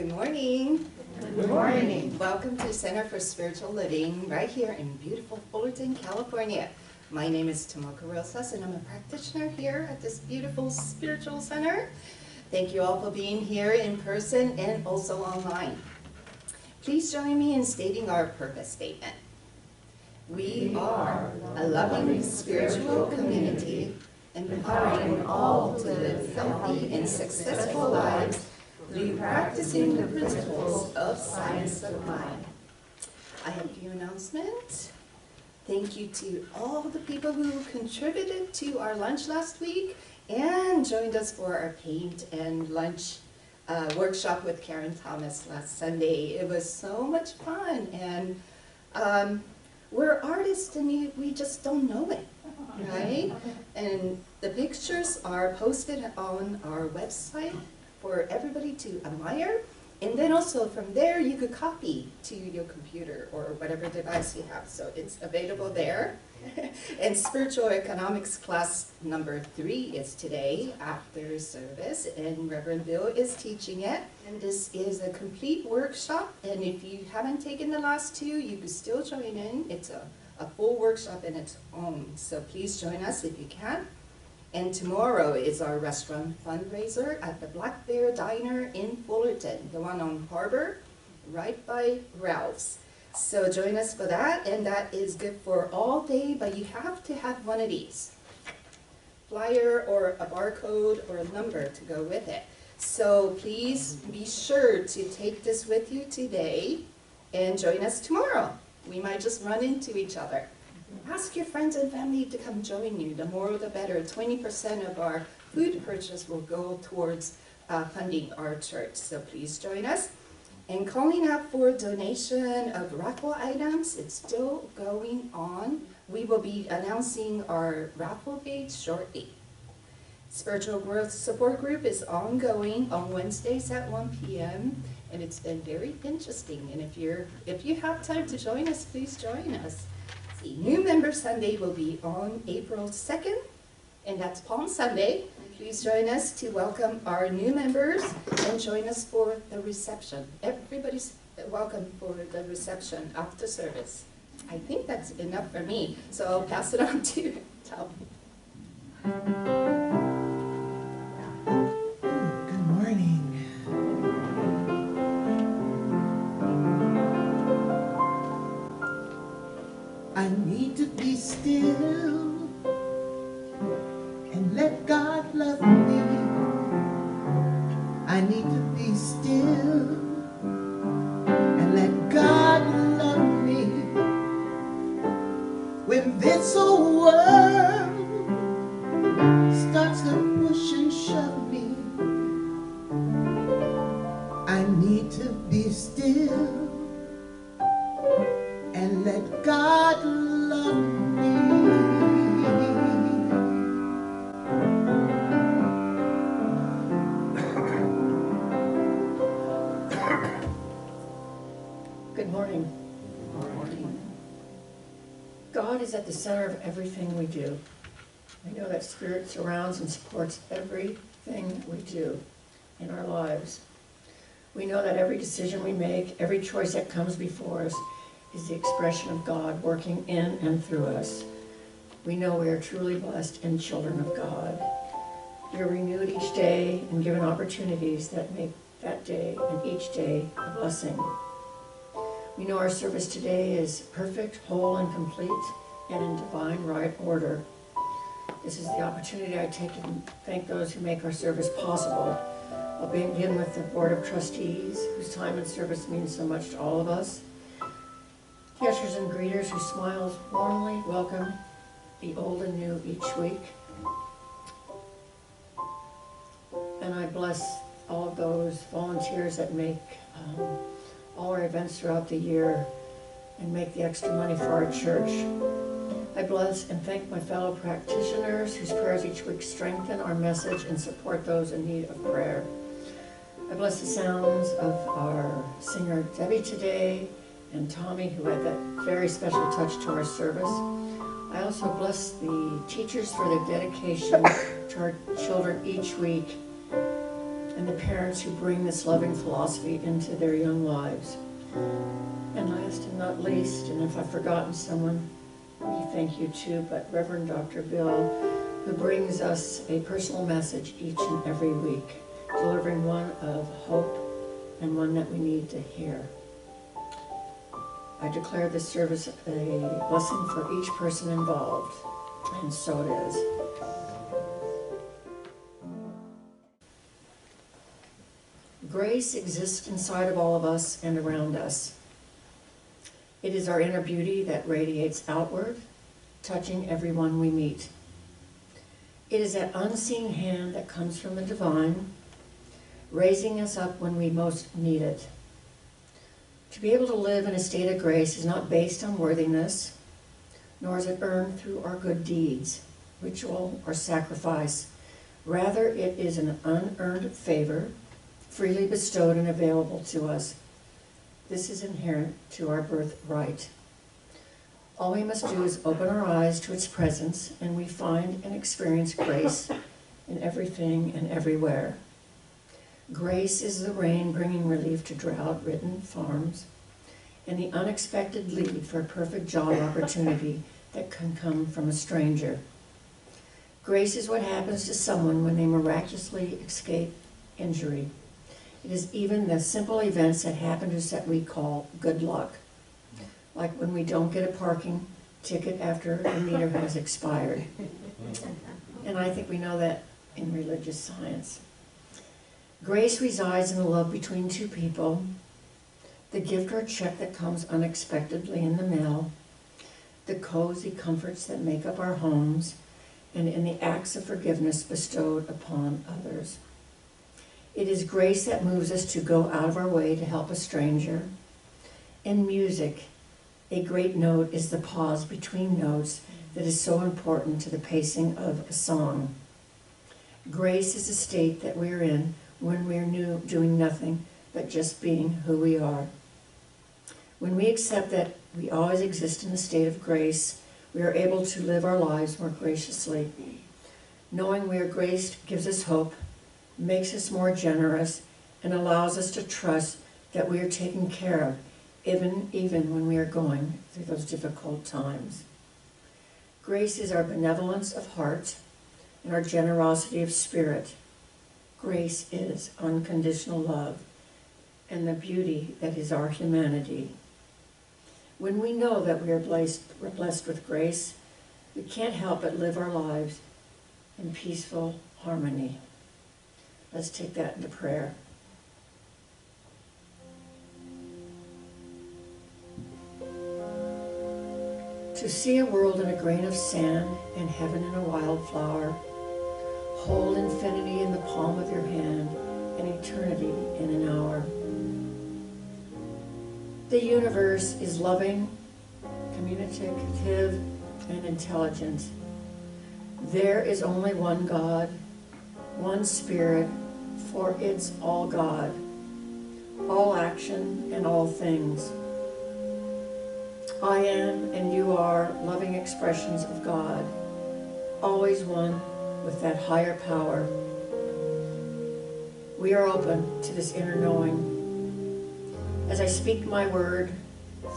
Good morning. Good morning. Welcome to Center for Spiritual Living right here in beautiful Fullerton, California. My name is Tomoka Rosas and I'm a practitioner here at this beautiful spiritual center. Thank you all for being here in person and also online. Please join me in stating our purpose statement. We are a loving spiritual community empowering all to live healthy and successful lives through practicing the principles of science of mind. I have a few announcements. Thank you to all the people who contributed to our lunch last week and joined us for our paint and lunch workshop with Karen Thomas last Sunday. It was so much fun, and we're artists and we just don't know it, right? And the pictures are posted on our website for everybody to admire, and then also from there you could copy to your computer or whatever device you have, so it's available there. And spiritual economics class number 3 is today after service, and Reverend Bill is teaching it. And this is a complete workshop, and if you haven't taken the last 2, you can still join in. It's a full workshop in its own, so please join us if you can. And tomorrow is our restaurant fundraiser at the Black Bear Diner in Fullerton, the one on Harbor, right by Ralph's. So join us for that, and that is good for all day, but you have to have one of these. Flyer or a barcode or a number to go with it. So please be sure to take this with you today and join us tomorrow. We might just run into each other. Ask your friends and family to come join you. The more the better. 20% of our food purchase will go towards funding our church. So please join us. And calling out for donation of raffle items, it's still going on. We will be announcing our raffle dates shortly. Spiritual Growth Support Group is ongoing on Wednesdays at 1 p.m. and it's been very interesting. And if you have time to join us, please join us. New Member Sunday will be on April 2nd, and that's Palm Sunday. Please join us to welcome our new members and join us for the reception. Everybody's welcome for the reception after service. I think that's enough for me, so I'll pass it on to Tom. Good morning. I need to be still and let God love me. I need to be still and let God love me. When this old world starts to push and shove me, I need to be still and let God love me. Good morning. Good morning. God is at the center of everything we do. I know that Spirit surrounds and supports everything we do in our lives. We know that every decision we make, every choice that comes before us, is the expression of God working in and through us. We know we are truly blessed and children of God. We are renewed each day and given opportunities that make that day and each day a blessing. We know our service today is perfect, whole, and complete, and in divine right order. This is the opportunity I take to thank those who make our service possible. I'll begin with the Board of Trustees, whose time and service means so much to all of us. The ushers and greeters who smiles warmly welcome the old and new each week. And I bless all of those volunteers that make all our events throughout the year and make the extra money for our church. I bless and thank my fellow practitioners whose prayers each week strengthen our message and support those in need of prayer. I bless the sounds of our singer Debbie today, and Tommy, who had that very special touch to our service. I also bless the teachers for their dedication to our children each week. and the parents who bring this loving philosophy into their young lives. And last and not least, and if I've forgotten someone, we thank you too, but Reverend Dr. Bill, who brings us a personal message each and every week, delivering one of hope and one that we need to hear. I declare this service a blessing for each person involved, and so it is. Grace exists inside of all of us and around us. It is our inner beauty that radiates outward, touching everyone we meet. It is that unseen hand that comes from the divine, raising us up when we most need it. To be able to live in a state of grace is not based on worthiness, nor is it earned through our good deeds, ritual, or sacrifice. Rather, it is an unearned favor, freely bestowed and available to us. This is inherent to our birthright. All we must do is open our eyes to its presence, and we find and experience grace in everything and everywhere. Grace is the rain bringing relief to drought-ridden farms, and the unexpected lead for a perfect job opportunity that can come from a stranger. Grace is what happens to someone when they miraculously escape injury. It is even the simple events that happen to us that we call good luck, like when we don't get a parking ticket after the meter has expired. And I think we know that in religious science. Grace resides in the love between two people, the gift or check that comes unexpectedly in the mail, the cozy comforts that make up our homes, and in the acts of forgiveness bestowed upon others. It is grace that moves us to go out of our way to help a stranger. In music, a great note is the pause between notes that is so important to the pacing of a song. Grace is a state that we're in when we're doing nothing but just being who we are. When we accept that we always exist in a state of grace, we are able to live our lives more graciously. Knowing we are graced gives us hope, makes us more generous, and allows us to trust that we are taken care of, even when we are going through those difficult times. Grace is our benevolence of heart and our generosity of spirit. Grace is unconditional love and the beauty that is our humanity. When we know that we're blessed with grace, we can't help but live our lives in peaceful harmony. Let's take that into prayer. To see a world in a grain of sand and heaven in a wildflower, hold infinity in the palm of your hand and eternity in an hour. The universe is loving, communicative, and intelligent. There is only one God, one Spirit, for it's all God, all action and all things. I am and you are loving expressions of God, always one with that higher power. We are open to this inner knowing. As I speak my word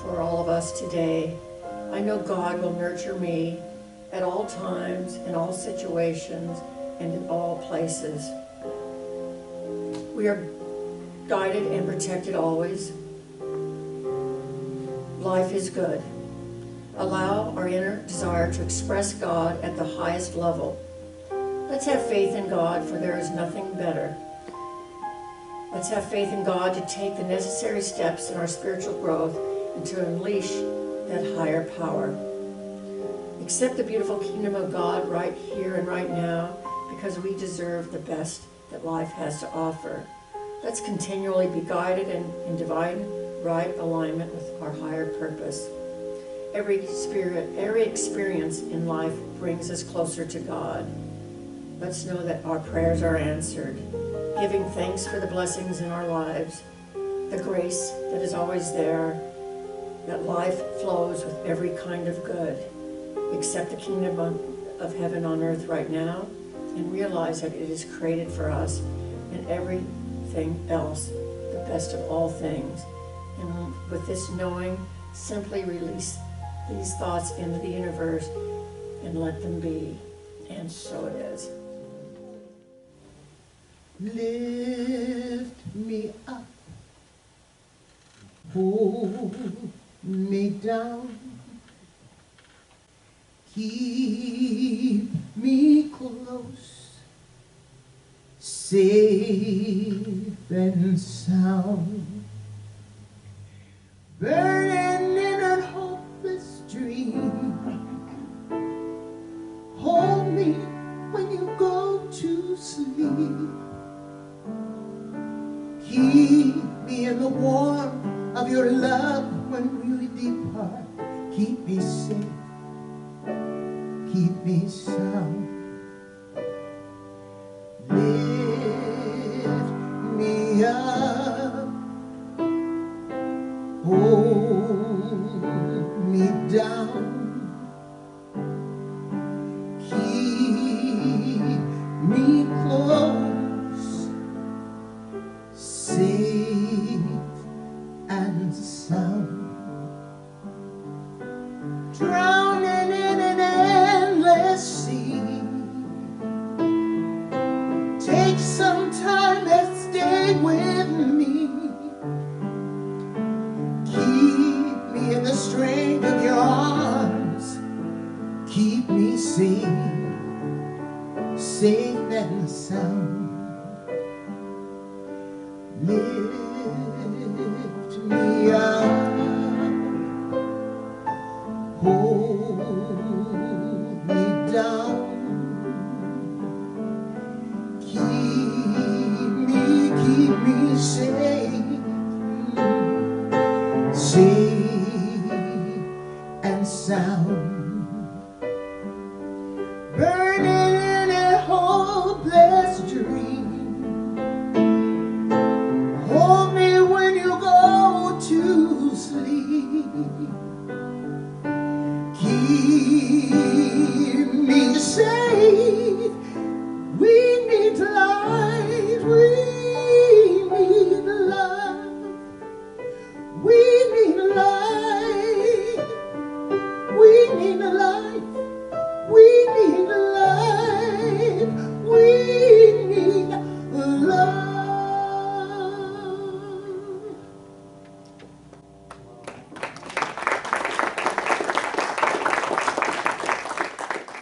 for all of us today, I know God will nurture me at all times, in all situations, and in all places. We are guided and protected always. Life is good. Allow our inner desire to express God at the highest level. Let's have faith in God, for there is nothing better. Let's have faith in God to take the necessary steps in our spiritual growth and to unleash that higher power. Accept the beautiful kingdom of God right here and right now, because we deserve the best that life has to offer. Let's continually be guided in divine right alignment with our higher purpose. Every experience in life brings us closer to God. Let's know that our prayers are answered, giving thanks for the blessings in our lives, the grace that is always there, that life flows with every kind of good. Accept the kingdom of heaven on earth right now and realize that it is created for us and everything else, the best of all things. And with this knowing, simply release these thoughts into the universe and let them be. And so it is. Lift me up, pull me down, keep me close, safe and sound, burning in a hopeless dream. Hold me when you go to sleep. Keep me in the warmth of your love when we depart. Keep me safe, keep me sound. Lift me up, hold me down, keep me close, safe and sound. Drowning in an endless sea, take some time and stay with me. Keep me in the strength of your arms, keep me safe, safe and sound. Lift me up, hold me down, keep me safe, safe and sound. Burning in a hopeless dream. Hold me when you go to sleep. Keep me safe. We need light. We need love. We need light. We need light. We need light. We need love.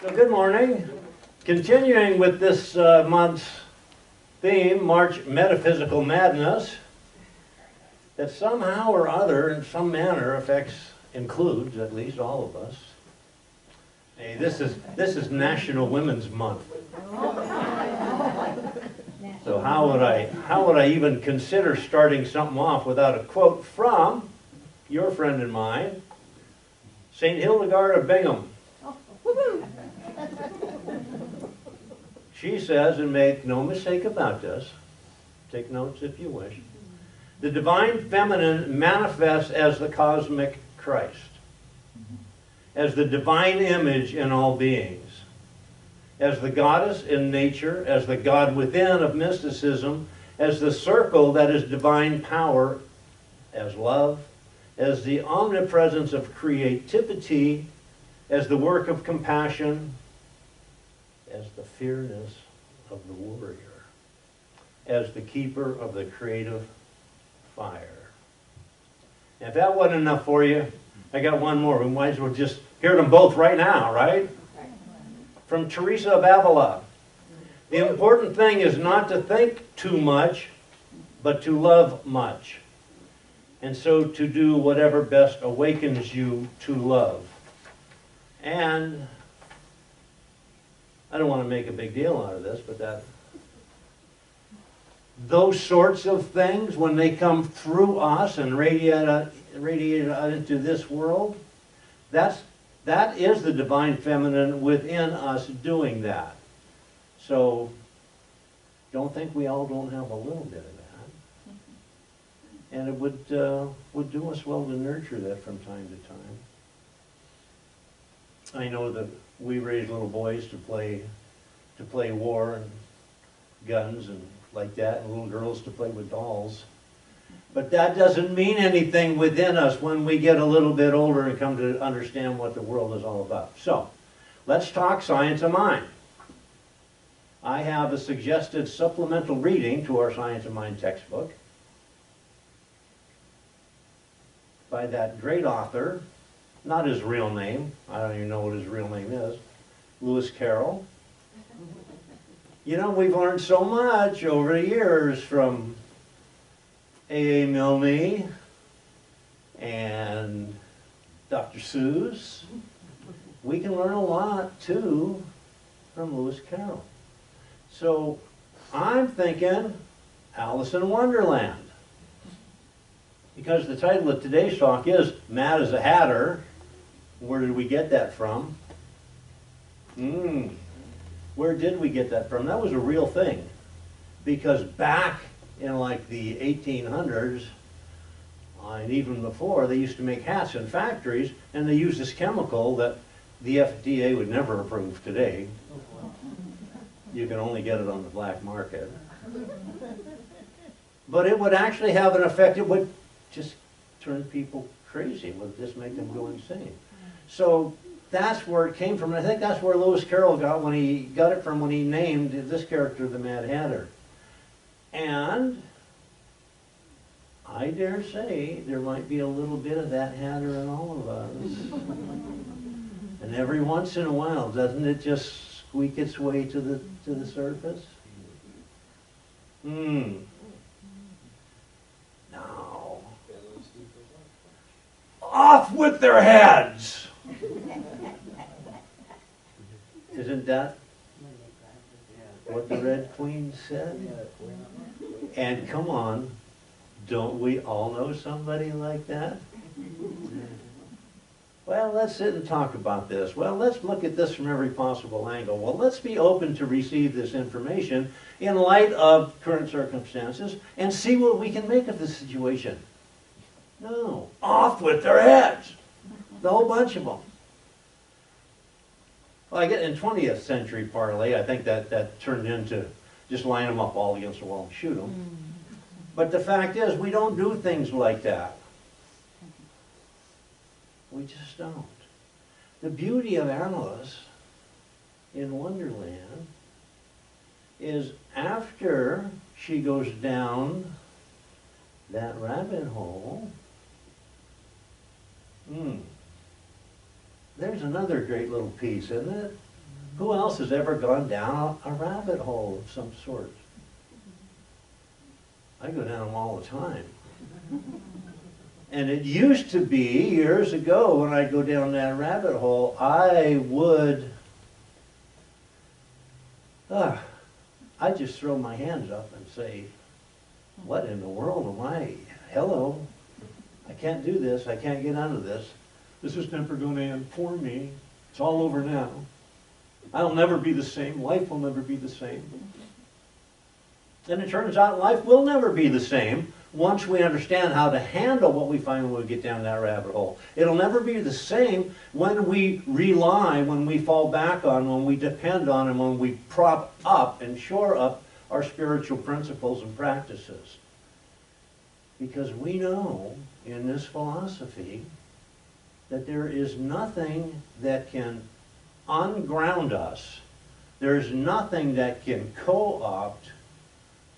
So good morning. Continuing with this month's theme, March Metaphysical Madness, that somehow or other, in some manner, includes at least all of us. Hey, this is National Women's Month. So how would I even consider starting something off without a quote from your friend and mine, St. Hildegard of Bingen. She says, and make no mistake about this, take notes if you wish, the divine feminine manifests as the cosmic Christ, as the divine image in all beings, as the goddess in nature, as the God within of mysticism, as the circle that is divine power, as love, as the omnipresence of creativity, as the work of compassion, as the fierceness of the warrior, as the keeper of the creative fire. And if that wasn't enough for you, I got one more. We might as well just hear them both right now, right? From Teresa of Avila. The important thing is not to think too much, but to love much. And so to do whatever best awakens you to love. And I don't want to make a big deal out of this, but those sorts of things, when they come through us and radiate out into this world, that is the divine feminine within us doing that. So don't think we all don't have a little bit of that. And it would do us well to nurture that from time to time. I know that we raise little boys to play war and guns and like that, and little girls to play with dolls. But that doesn't mean anything within us when we get a little bit older and come to understand what the world is all about. So, let's talk science of mind. I have a suggested supplemental reading to our Science of Mind textbook by that great author, not his real name, I don't even know what his real name is, Lewis Carroll. You know, we've learned so much over the years from A.A. Milne and Dr. Seuss. We can learn a lot, too, from Lewis Carroll. So, I'm thinking Alice in Wonderland. Because the title of today's talk is Mad as a Hatter. Where did we get that from? Where did we get that from? That was a real thing. Because back in like the 1800s, and even before, they used to make hats in factories, and they used this chemical that the FDA would never approve today. You can only get it on the black market. But it would actually have an effect. It would just turn people crazy. It would just make them go insane. So that's where it came from. And I think that's where Lewis Carroll got it from when he named this character the Mad Hatter. And I dare say there might be a little bit of that Hatter in all of us. And every once in a while, doesn't it just squeak its way to the surface? Now, off with their heads! Isn't that what the Red Queen said? And come on, don't we all know somebody like that? Well, let's sit and talk about this. Well, let's look at this from every possible angle. Well, let's be open to receive this information in light of current circumstances and see what we can make of the situation. No, off with their heads. The whole bunch of them. Well, I get in 20th century parlay, I think that turned into just line them up all against the wall and shoot them. But the fact is, we don't do things like that. We just don't. The beauty of Alice in Wonderland is after she goes down that rabbit hole, there's another great little piece, isn't it? Who else has ever gone down a rabbit hole of some sort? I go down them all the time. And it used to be, years ago, when I'd go down that rabbit hole, I would, I'd just throw my hands up and say, what in the world am I? Hello, I can't do this, I can't get out of this. This is never going to end for me. It's all over now. I'll never be the same. Life will never be the same. And it turns out life will never be the same once we understand how to handle what we find when we get down that rabbit hole. It'll never be the same when we rely, when we fall back on, when we depend on, and when we prop up and shore up our spiritual principles and practices. Because we know in this philosophy that there is nothing that can unground us. There's nothing that can co-opt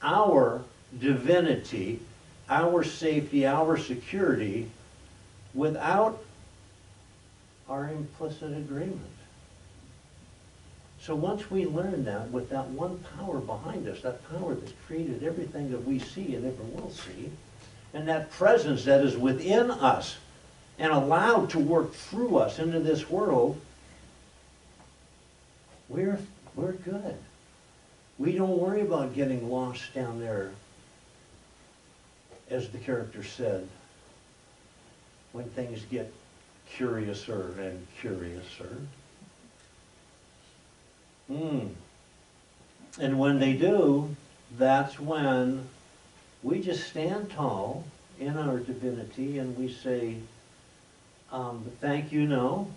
our divinity, our safety, our security, without our implicit agreement. So once we learn that, with that one power behind us, that power that created everything that we see and ever will see, and that presence that is within us and allowed to work through us into this world, we're good. We don't worry about getting lost down there, as the character said, when things get curiouser and curiouser. And when they do, that's when we just stand tall in our divinity and we say, thank you, no.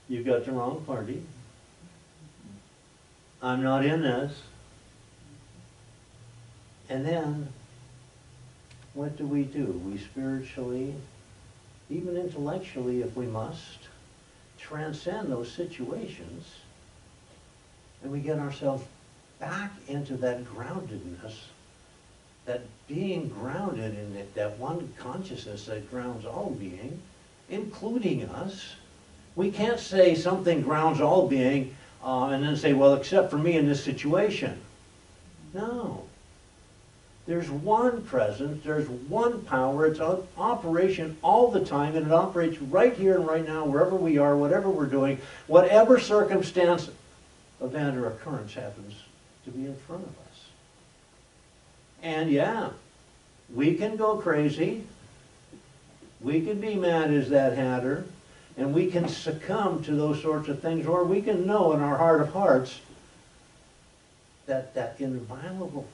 You got the wrong party. I'm not in this. And then, what do? We spiritually, even intellectually if we must, transcend those situations, and we get ourselves back into that groundedness, that being grounded in it, that one consciousness that grounds all being, including us. We can't say something grounds all being and then say, well, except for me in this situation. No. There's one presence, there's one power, it's on operation all the time, and it operates right here and right now, wherever we are, whatever we're doing, whatever circumstance, event, or occurrence happens to be in front of us. And yeah, we can go crazy, we can be mad as that hatter, and we can succumb to those sorts of things, or we can know in our heart of hearts that that inviolable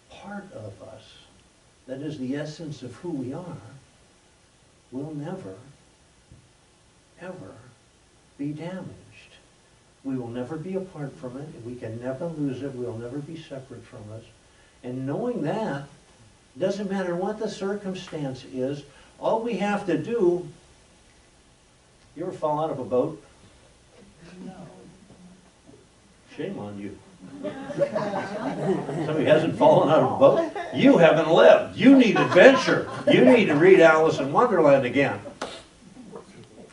part of us, that is the essence of who we are, will never, ever be damaged. We will never be apart from it. We can never lose it. We'll never be separate from us. And knowing that, doesn't matter what the circumstance is, all we have to do. You ever fall out of a boat? No. Shame on you. Somebody hasn't fallen out of a boat? You haven't lived. You need adventure. You need to read Alice in Wonderland again.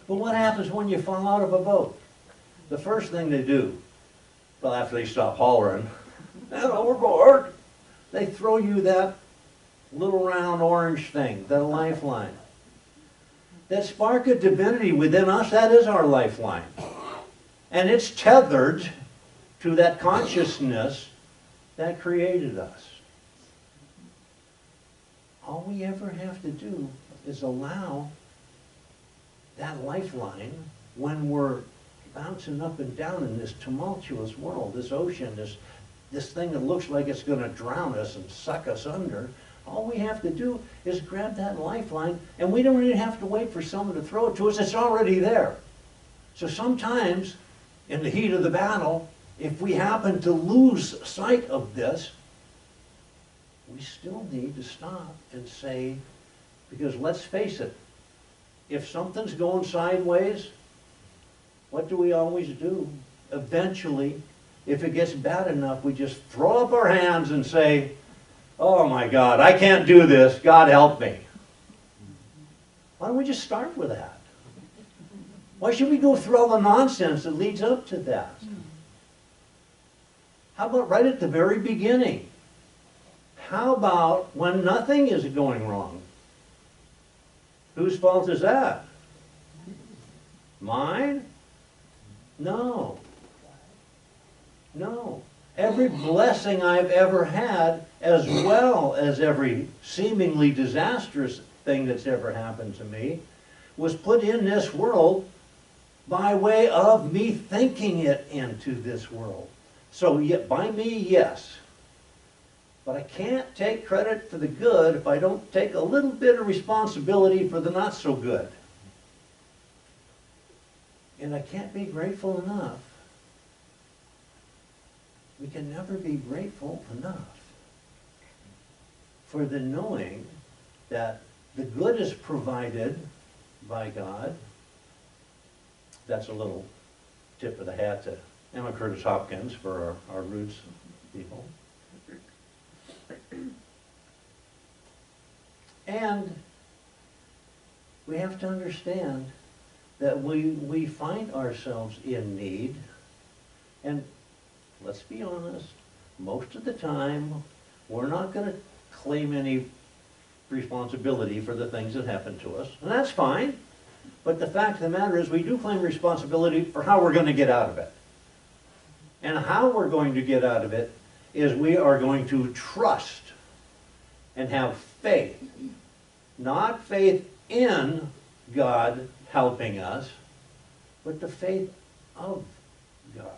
But what happens when you fall out of a boat? The first thing they do, well, after they stop hollering, and overboard, they throw you that little round orange thing, that lifeline. That spark of divinity within us, that is our lifeline. And it's tethered to that consciousness that created us. All we ever have to do is allow that lifeline, when we're bouncing up and down in this tumultuous world, this ocean, this thing that looks like it's going to drown us and suck us under, all we have to do is grab that lifeline, and we don't really have to wait for someone to throw it to us. It's already there. So sometimes, in the heat of the battle, if we happen to lose sight of this, we still need to stop and say, because let's face it, if something's going sideways, what do we always do? Eventually, if it gets bad enough, we just throw up our hands and say, oh my God, I can't do this, God help me. Why don't we just start with that? Why should we go through all the nonsense that leads up to that? How about right at the very beginning? How about when nothing is going wrong? Whose fault is that? Mine? No. No. Every blessing I've ever had, as well as every seemingly disastrous thing that's ever happened to me, was put in this world by way of me thinking it into this world. So by me, yes. But I can't take credit for the good if I don't take a little bit of responsibility for the not so good. And I can't be grateful enough. We can never be grateful enough for the knowing that the good is provided by God. That's a little tip of the hat to Emma Curtis Hopkins for our roots people. And we have to understand that we find ourselves in need, and let's be honest, most of the time we're not going to claim any responsibility for the things that happen to us, and that's fine. But the fact of the matter is we do claim responsibility for how we're going to get out of it. And how we're going to get out of it is we are going to trust and have faith. Not faith in God helping us, but the faith of God.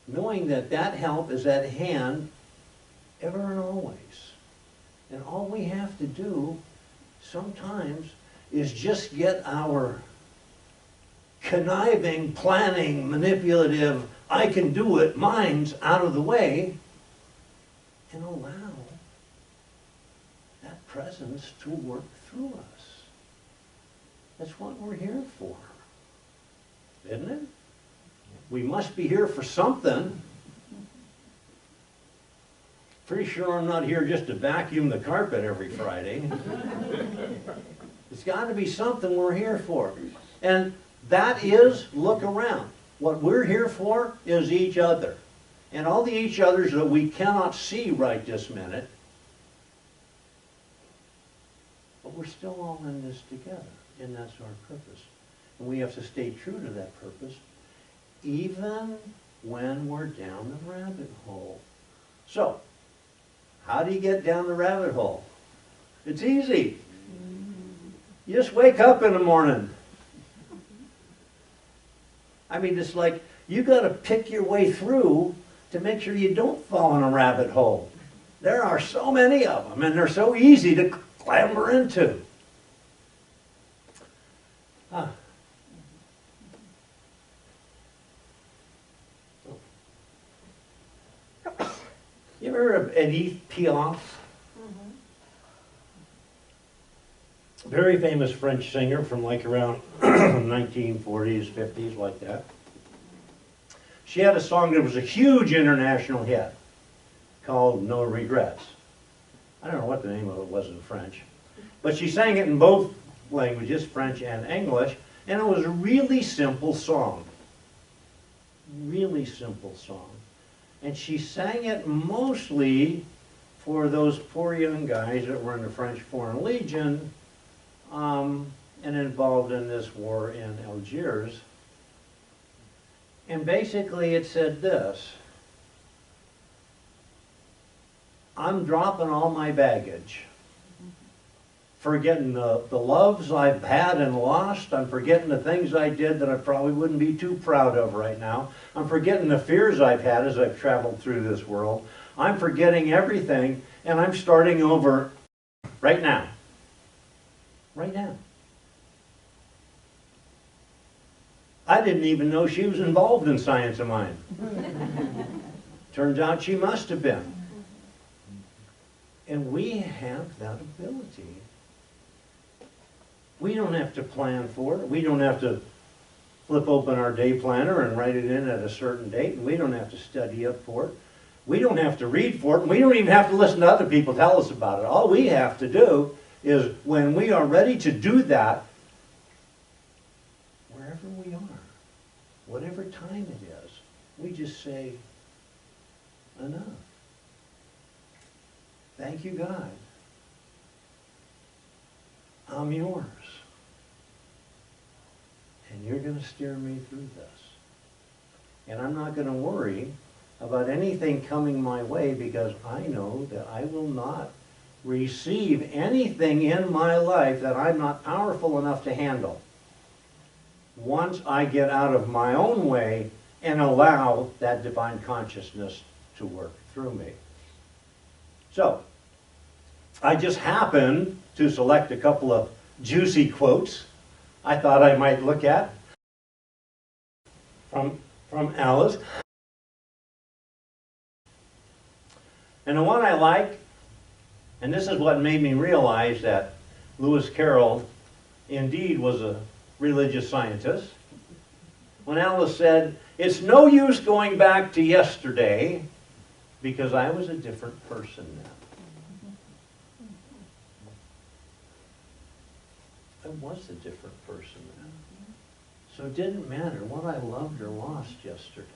Knowing that that help is at hand ever and always. And all we have to do sometimes is just get our conniving, planning, manipulative, I can do it minds out of the way and allow that presence to work through us. That's what we're here for, isn't it? We must be here for something. Pretty sure I'm not here just to vacuum the carpet every Friday. It's got to be something we're here for. And that is, look around. What we're here for is each other. And all the each others that we cannot see right this minute, but we're still all in this together, and that's our purpose. And we have to stay true to that purpose, even when we're down the rabbit hole. So, how do you get down the rabbit hole? It's easy. You just wake up in the morning. I mean, it's like you got to pick your way through to make sure you don't fall in a rabbit hole. There are so many of them, and they're so easy to clamber into. You ever heard of Edith Piaf? Very famous French singer from like around 1940s, 50s, like that. She had a song that was a huge international hit called No Regrets. I don't know what the name of it was in French, but she sang it in both languages, French and English, and it was a really simple song. Really simple song. And she sang it mostly for those poor young guys that were in the French Foreign Legion and involved in this war in Algiers. And basically it said this: I'm dropping all my baggage, forgetting the loves I've had and lost. I'm forgetting the things I did that I probably wouldn't be too proud of right now. I'm forgetting the fears I've had as I've traveled through this world. I'm forgetting everything, and I'm starting over right now. Right now. I didn't even know she was involved in Science of Mind. Turns out she must have been. And we have that ability. We don't have to plan for it. We don't have to flip open our day planner and write it in at a certain date. And we don't have to study up for it. We don't have to read for it. And we don't even have to listen to other people tell us about it. All we have to do is, when we are ready to do that, wherever we are, whatever time it is, we just say, enough. Thank you, God. I'm yours. And you're going to steer me through this. And I'm not going to worry about anything coming my way, because I know that I will not receive anything in my life that I'm not powerful enough to handle once I get out of my own way and allow that divine consciousness to work through me. So, I just happened to select a couple of juicy quotes I thought I might look at from Alice. And the one I like, and this is what made me realize that Lewis Carroll indeed was a religious scientist, when Alice said, "It's no use going back to yesterday because I was a different person then." I was a different person then. So it didn't matter what I loved or lost yesterday.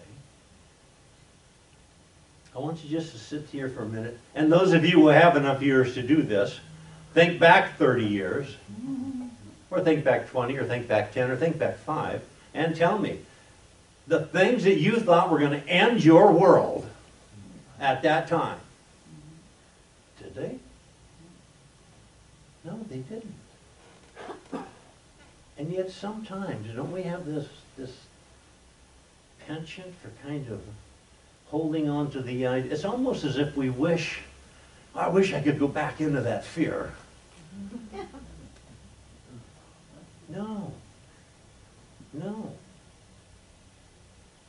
I want you just to sit here for a minute. And those of you who have enough years to do this, think back 30 years, or think back 20, or think back 10, or think back 5, and tell me, the things that you thought were going to end your world at that time, did they? No, they didn't. And yet sometimes, don't we have this penchant for kind of holding on to the idea? It's almost as if we wish, I wish I could go back into that fear. No. No.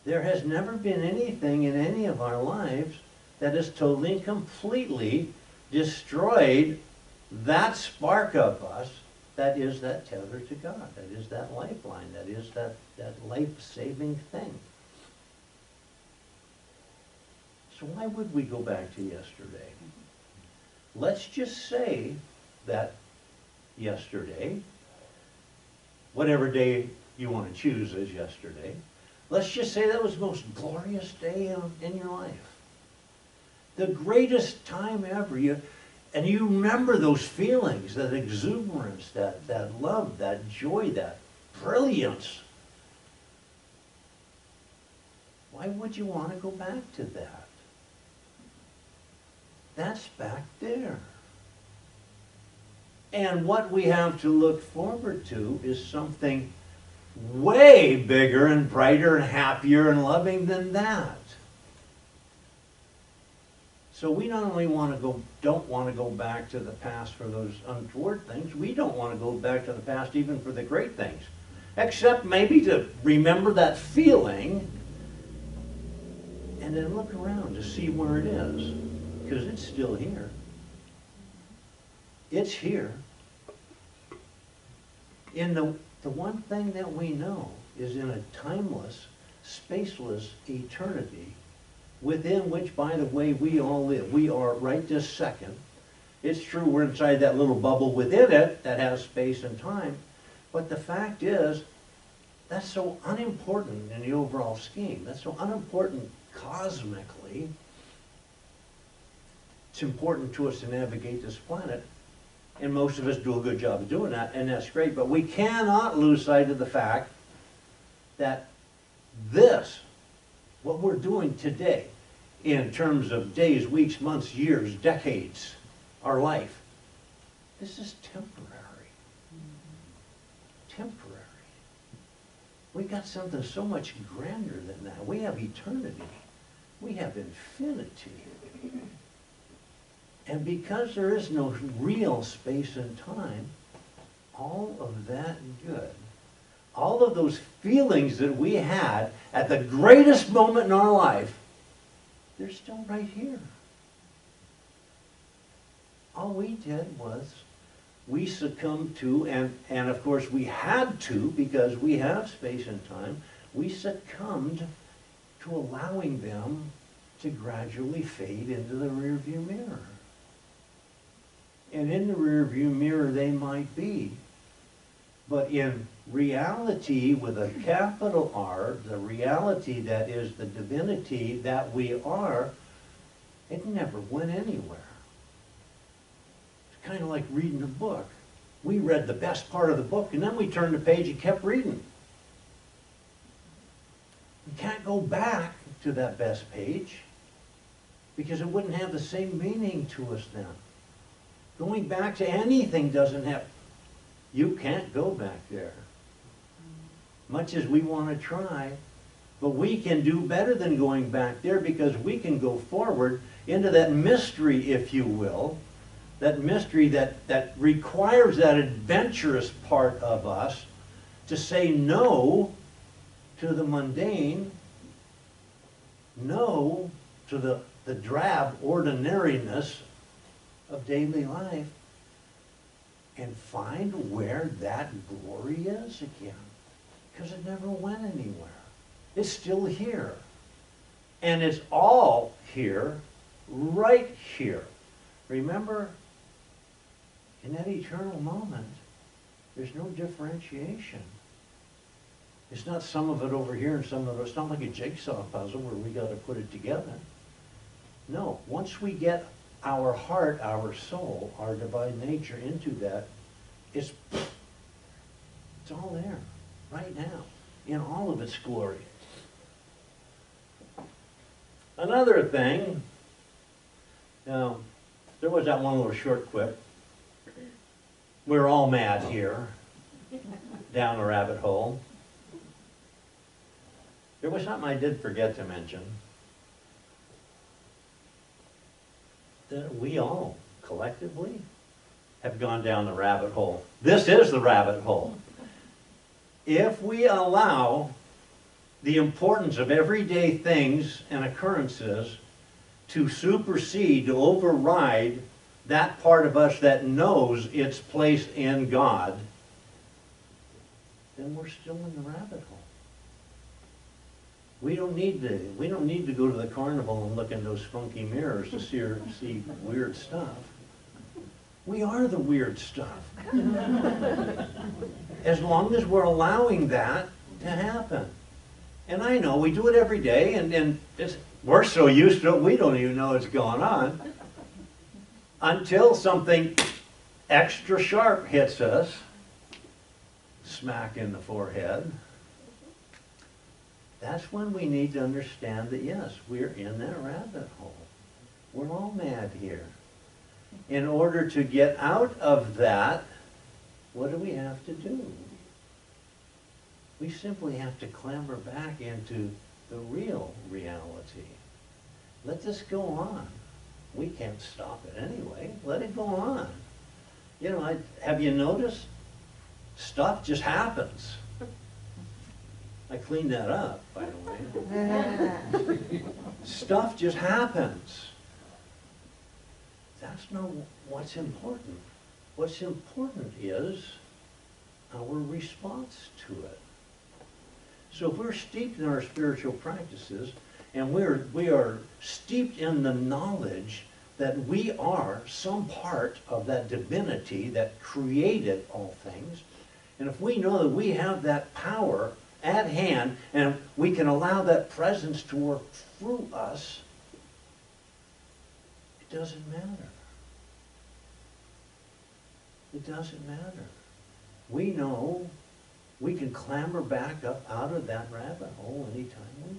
There has never been anything in any of our lives that has totally and completely destroyed that spark of us that is that tether to God, that is that lifeline, that is that life-saving thing. So why would we go back to yesterday? Let's just say that yesterday, whatever day you want to choose as yesterday, let's just say that was the most glorious day in your life. The greatest time ever. And you remember those feelings, that exuberance, that love, that joy, that brilliance. Why would you want to go back to that? That's back there. And what we have to look forward to is something way bigger and brighter and happier and loving than that. So we not only don't want to go back to the past for those untoward things, we don't want to go back to the past even for the great things. Except maybe to remember that feeling and then look around to see where it is. Because it's still here. It's here. And the one thing that we know is in a timeless, spaceless eternity, within which, by the way, we all live. We are right this second. It's true we're inside that little bubble within it that has space and time, but the fact is, that's so unimportant in the overall scheme. That's so unimportant cosmically. It's important to us to navigate this planet, and most of us do a good job of doing that, and that's great, but we cannot lose sight of the fact that this, what we're doing today, in terms of days, weeks, months, years, decades, our life, this is temporary. Temporary. We got something so much grander than that. We have eternity. We have infinity. And because there is no real space and time, all of that good, all of those feelings that we had at the greatest moment in our life, they're still right here. All we did was we succumbed to, and of course we had to because we have space and time, we succumbed to allowing them to gradually fade into the rearview mirror. And in the rearview mirror they might be. But in reality, with a capital R, the reality that is the divinity that we are, it never went anywhere. It's kind of like reading a book. We read the best part of the book, and then we turned the page and kept reading. You can't go back to that best page, because it wouldn't have the same meaning to us then. Going back to anything doesn't have... You can't go back there. Much as we want to try, but we can do better than going back there, because we can go forward into that mystery, if you will, that mystery that requires that adventurous part of us to say no to the mundane, no to the drab ordinariness of daily life, and find where that glory is again. Because it never went anywhere. It's still here. And it's all here, right here. Remember, in that eternal moment, there's no differentiation. It's not some of it over here and some of it. It's not like a jigsaw puzzle where we got to put it together. No, once we get our heart, our soul, our divine nature into that, it's all there, right now, in all of its glory. Another thing, now, there was that one little short quip. We're all mad here, down the rabbit hole. There was something I did forget to mention. That we all, collectively, have gone down the rabbit hole. This is the rabbit hole. If we allow the importance of everyday things and occurrences to supersede, to override that part of us that knows its place in God, then we're still in the rabbit hole. We don't need to go to the carnival and look in those funky mirrors to see weird stuff. We are the weird stuff. As long as we're allowing that to happen. And I know we do it every day, and we're so used to it we don't even know what's going on until something extra sharp hits us, smack in the forehead. That's when we need to understand that, yes, we're in that rabbit hole. We're all mad here. In order to get out of that, what do we have to do? We simply have to clamber back into the real reality. Let this go on. We can't stop it anyway. Let it go on. You know, have you noticed? Stuff just happens. I cleaned that up, by the way. Stuff just happens. That's not what's important. What's important is our response to it. So if we're steeped in our spiritual practices, and we are steeped in the knowledge that we are some part of that divinity that created all things, and if we know that we have that power at hand, and we can allow that presence to work through us, it doesn't matter. It doesn't matter. We know we can clamber back up out of that rabbit hole anytime we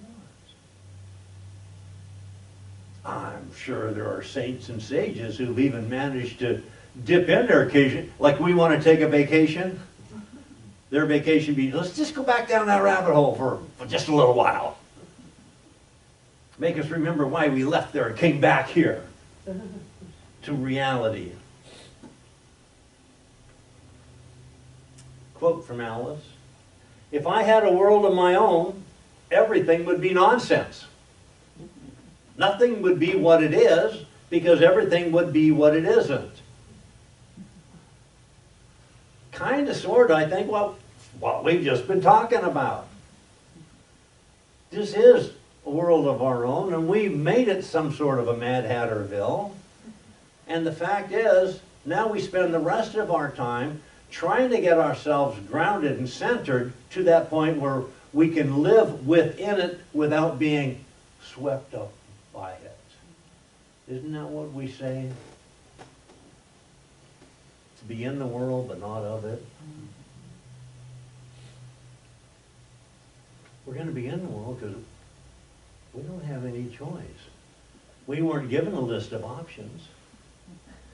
want. I'm sure there are saints and sages who've even managed to dip in there occasionally, like we want to take a vacation. Their vacation be, let's just go back down that rabbit hole for just a little while. Make us remember why we left there and came back here to reality. Quote from Alice, "If I had a world of my own, everything would be nonsense. Nothing would be what it is, because everything would be what it isn't." Kind of, sort of, I think, well, what we've just been talking about. This is a world of our own, and we've made it some sort of a Mad Hatterville. And the fact is, now we spend the rest of our time trying to get ourselves grounded and centered to that point where we can live within it without being swept up by it. Isn't that what we say? To be in the world but not of it. We're going to be in the world because we don't have any choice. We weren't given a list of options.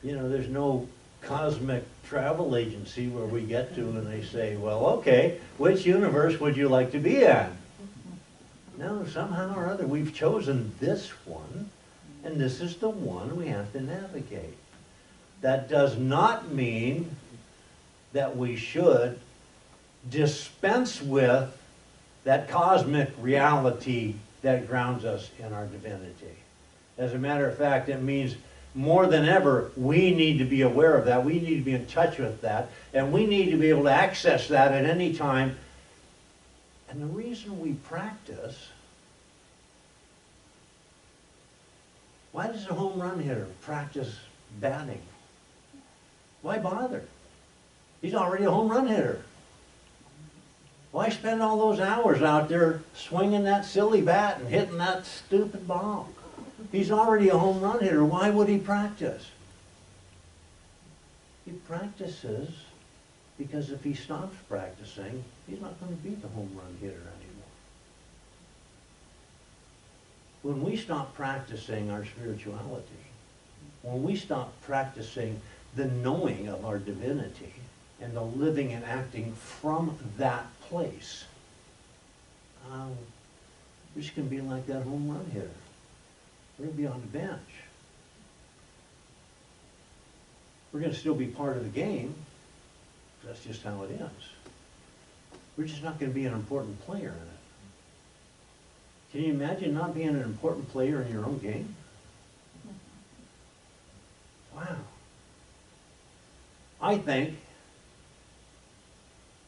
You know, there's no cosmic travel agency where we get to and they say, well, okay, which universe would you like to be in? No, somehow or other we've chosen this one, and this is the one we have to navigate. That does not mean that we should dispense with that cosmic reality that grounds us in our divinity. As a matter of fact, it means more than ever, we need to be aware of that. We need to be in touch with that. And we need to be able to access that at any time. And the reason we practice, why does a home run hitter practice batting? Why bother? He's already a home run hitter. Why spend all those hours out there swinging that silly bat and hitting that stupid ball? He's already a home run hitter. Why would he practice? He practices because if he stops practicing, he's not going to be the home run hitter anymore. When we stop practicing our spirituality, when we stop practicing the knowing of our divinity and the living and acting from that place, we're just going to be like that home run hitter. We're going to be on the bench. We're going to still be part of the game. That's just how it is. We're just not going to be an important player in it. Can you imagine not being an important player in your own game? I think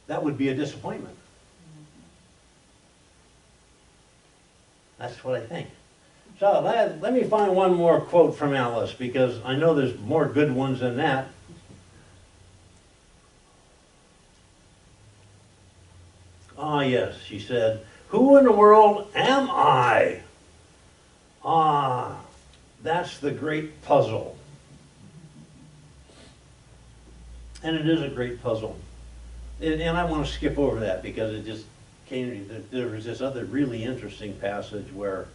that would be a disappointment. That's what I think. So let me find one more quote from Alice, because I know there's more good ones than that. Ah, yes, she said, "Who in the world am I? Ah, that's the great puzzle." And it is a great puzzle. And I want to skip over that because it just came to me. There was this other really interesting passage where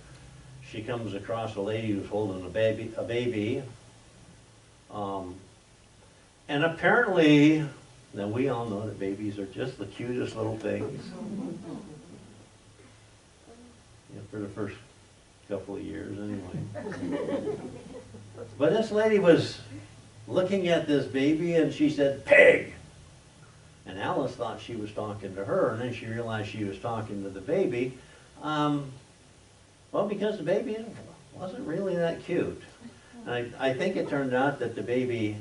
she comes across a lady who's holding a baby. And apparently, now we all know that babies are just the cutest little things. Yeah, for the first couple of years anyway. But this lady was looking at this baby and she said, "Pig!" And Alice thought she was talking to her, and then she realized she was talking to the baby. Well, because the baby wasn't really that cute. I think it turned out that the baby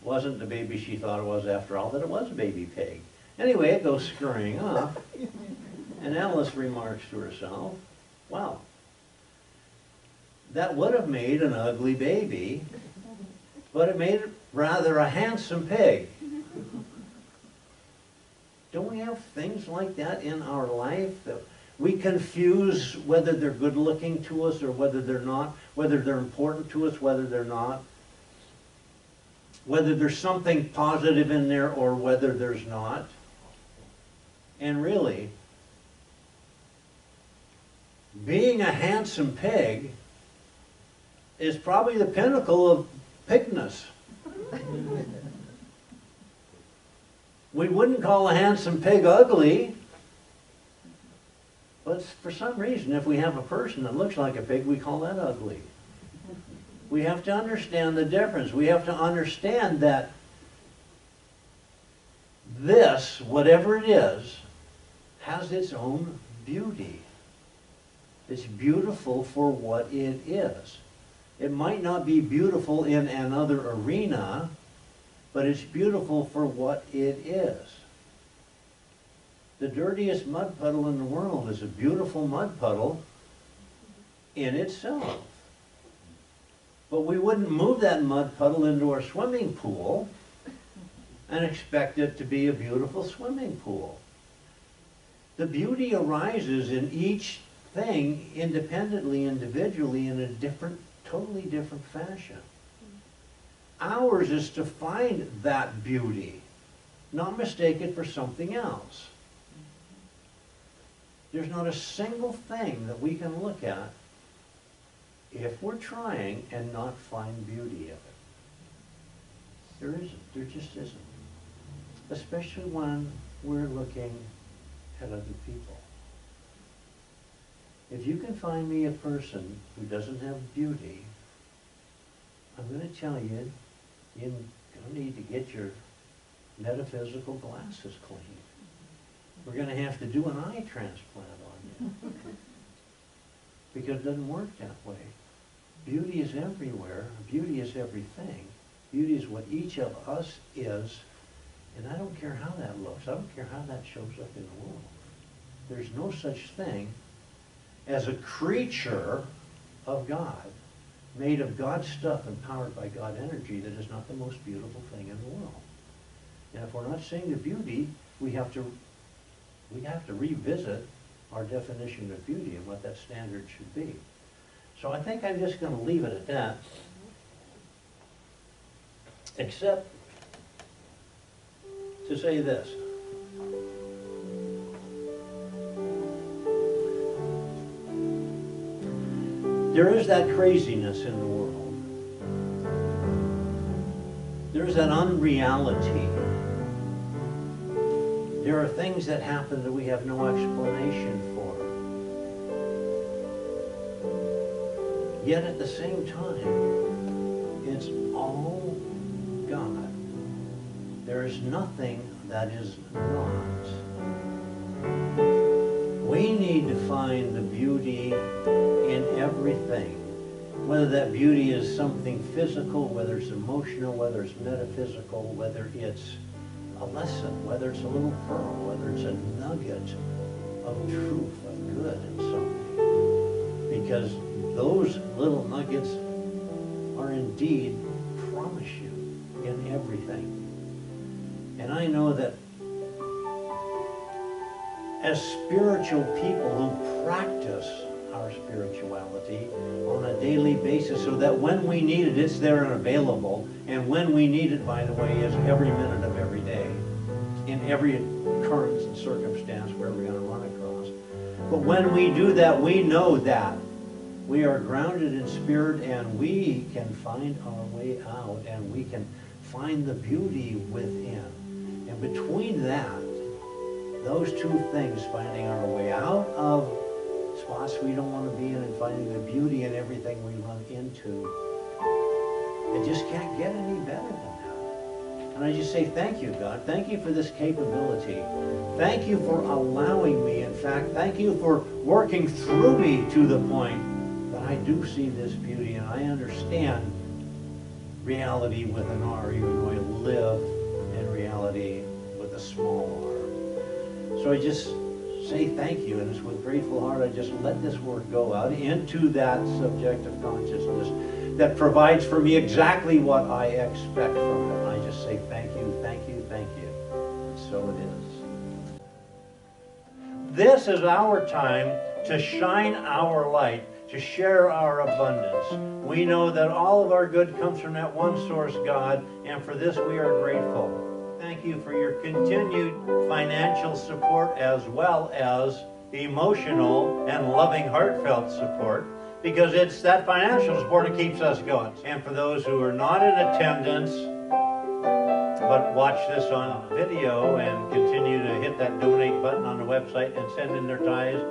wasn't the baby she thought it was after all, that it was a baby pig. Anyway, it goes scurrying off, and Alice remarks to herself, "Wow, that would have made an ugly baby, but it made rather a handsome pig." Don't we have things like that in our life, that we confuse whether they're good looking to us or whether they're not, whether they're important to us, whether they're not, whether there's something positive in there or whether there's not? And really, being a handsome pig is probably the pinnacle of pigness. We wouldn't call a handsome pig ugly, but for some reason, if we have a person that looks like a pig, we call that ugly. We have to understand the difference. We have to understand that this, whatever it is, has its own beauty. It's beautiful for what it is. It might not be beautiful in another arena, but it's beautiful for what it is. The dirtiest mud puddle in the world is a beautiful mud puddle in itself. But we wouldn't move that mud puddle into our swimming pool and expect it to be a beautiful swimming pool. The beauty arises in each thing independently, individually, in a different, totally different fashion. Ours is to find that beauty, not mistake it for something else. There's not a single thing that we can look at if we're trying and not find beauty of it. There isn't. There just isn't. Especially when we're looking at other people. If you can find me a person who doesn't have beauty, I'm going to tell you, you're going to need to get your metaphysical glasses cleaned. We're going to have to do an eye transplant on you. Because it doesn't work that way. Beauty is everywhere. Beauty is everything. Beauty is what each of us is. And I don't care how that looks. I don't care how that shows up in the world. There's no such thing as a creature of God, made of God's stuff and powered by God energy, that is not the most beautiful thing in the world. And if we're not seeing the beauty, we have to revisit our definition of beauty and what that standard should be. So I think I'm just going to leave it at that, except to say this. There is that craziness in the world. There's that unreality. There are things that happen that we have no explanation for. Yet at the same time, it's all God. There is nothing that is not. We need to find the beauty in everything. Whether that beauty is something physical, whether it's emotional, whether it's metaphysical, whether it's a lesson, whether it's a little pearl, whether it's a nugget of truth, of good in something. Because those little nuggets are indeed, promise you, in everything. And I know that as spiritual people who practice our spirituality on a daily basis, so that when we need it, it's there and available. And when we need it, by the way, is every minute of every day, in every occurrence and circumstance where we're going to run across. But when we do that, we know that we are grounded in spirit, and we can find our way out, and we can find the beauty within. And between that, those two things, finding our way out of spots we don't want to be in and finding the beauty in everything we run into, it just can't get any better than that. And I just say thank you, God. Thank you for this capability. Thank you for allowing me. In fact, thank you for working through me to the point that I do see this beauty and I understand reality with an R, even though I live in reality with a small r. So I just say thank you, and it's with grateful heart I just let this word go out into that subjective consciousness that provides for me exactly what I expect from it. I just say thank you, thank you, thank you. And so it is. This is our time to shine our light, to share our abundance. We know that all of our good comes from that one source, God, and for this we are grateful. Thank you for your continued financial support as well as emotional and loving, heartfelt support, because it's that financial support that keeps us going. And for those who are not in attendance but watch this on video and continue to hit that donate button on the website and send in their tithes,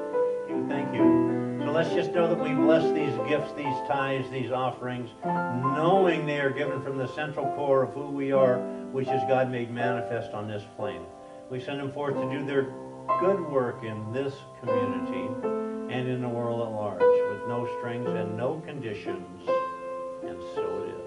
thank you. So let's just know that we bless these gifts, these tithes, these offerings, knowing they are given from the central core of who we are, which is God made manifest on this plane. We send them forth to do their good work in this community and in the world at large, with no strings and no conditions. And so it is.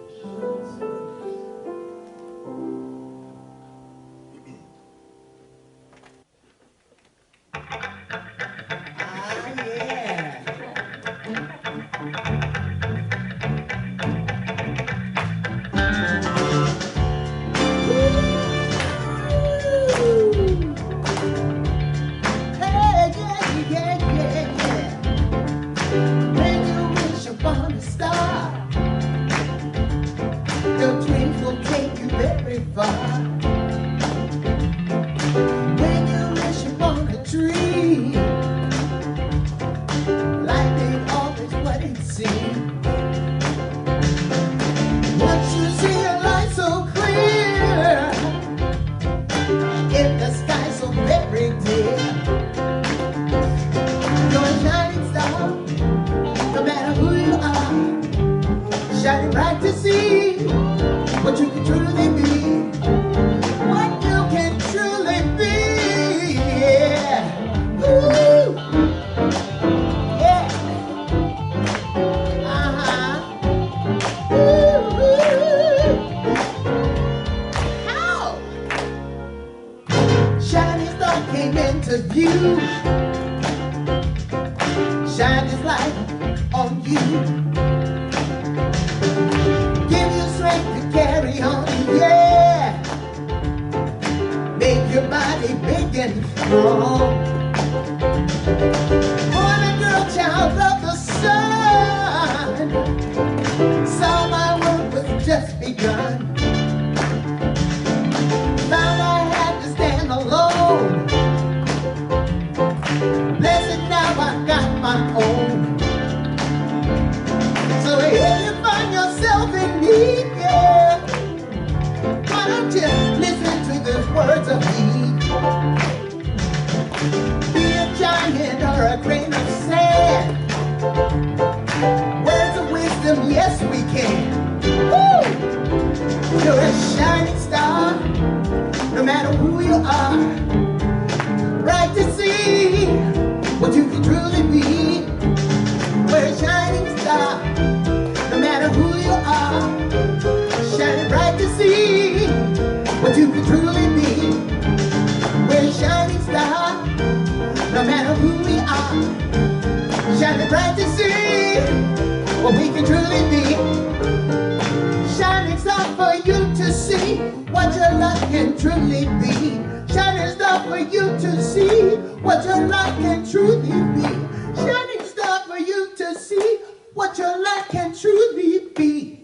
What you can truly be, we're a shining star. Shining bright to see what we can truly be. Shining star for you to see what your love can truly be. Shining star for you to see what your love can truly be. Shining star for you to see what your life can truly be.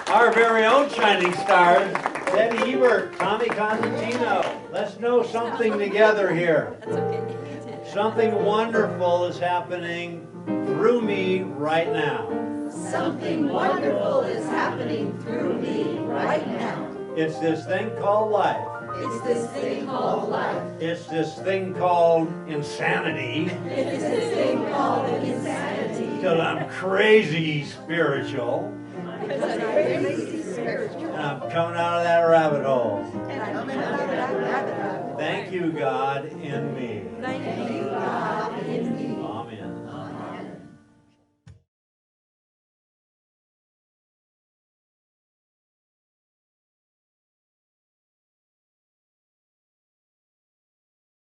Our very own shining stars, Betty Ebert, Tommy Constantino. Let's know something together here. That's okay. Something wonderful is happening through me right now. Something wonderful is happening through me right now. It's this thing called life. It's this thing called life. It's this thing called insanity. It's this thing called insanity. Because I'm crazy spiritual. Because I'm crazy spiritual. And I'm coming out of that rabbit hole. And I'm coming out of that rabbit hole. Thank you, God, in me. Thank you, God.